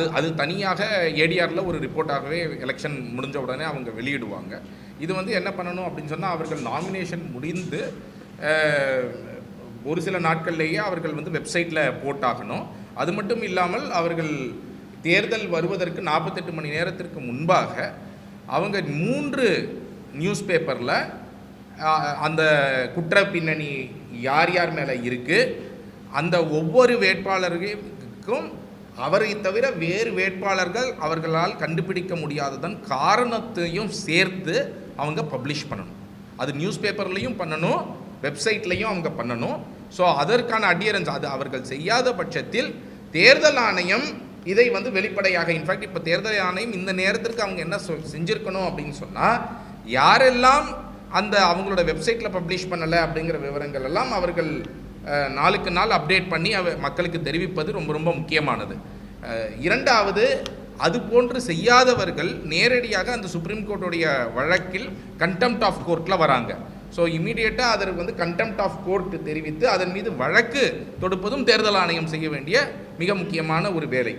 அது தனியாக ஏடிஆரில் ஒரு ரிப்போர்ட்டாகவே எலெக்ஷன் முடிஞ்ச உடனே அவங்க வெளியிடுவாங்க. இது என்ன பண்ணணும் அப்படின்னு சொன்னால், அவர்கள் நாமினேஷன் முடிந்து ஒரு சில நாட்கள்லேயே அவர்கள் வெப்சைட்டில் போட்டாகணும். அது மட்டும் இல்லாமல் அவர்கள் தேர்தல் வருவதற்கு 48 மணி நேரத்திற்கு முன்பாக அவங்க 3 நியூஸ் பேப்பரில் அந்த குற்ற பின்னணி யார் யார் மேலே இருக்குது, அந்த ஒவ்வொரு வேட்பாளர்களுக்கும் அவரை தவிர வேறு வேட்பாளர்கள் அவர்களால் கண்டுபிடிக்க முடியாததன் காரணத்தையும் சேர்த்து அவங்க பப்ளிஷ் பண்ணணும். அது நியூஸ் பேப்பர்லேயும் பண்ணணும், வெப்சைட்லேயும் அவங்க பண்ணணும். ஸோ அதற்கான அடியரன்ஸ் அது அவர்கள் செய்யாத பட்சத்தில் தேர்தல் ஆணையம் இதை வெளிப்படையாக, இன்ஃபேக்ட் இப்போ தேர்தல் ஆணையம் இந்த நேரத்திற்கு அவங்க என்ன செஞ்சுருக்கணும் அப்படின்னு சொன்னால், யாரெல்லாம் அந்த அவங்களோட வெப்சைட்டில் பப்ளிஷ் பண்ணலை அப்படிங்கிற விவரங்கள் எல்லாம் அவர்கள் நாளுக்கு நாள் அப்டேட் பண்ணி மக்களுக்கு தெரிவிப்பது ரொம்ப ரொம்ப முக்கியமானது. இரண்டாவது, அது போன்று செய்யாதவர்கள் நேரடியாக அந்த சுப்ரீம் கோர்ட்டுடைய வழக்கில் கண்டெம்ப்ட் ஆஃப் கோர்ட்டில் வராங்க. ஸோ இமீடியட்டாக அதற்கு கண்டெம்ப்ட் ஆஃப் கோர்ட் தெரிவித்து அதன் மீது வழக்கு தொடுப்பதும் தேர்தல் ஆணையம் செய்ய வேண்டிய மிக முக்கியமான ஒரு வேலை.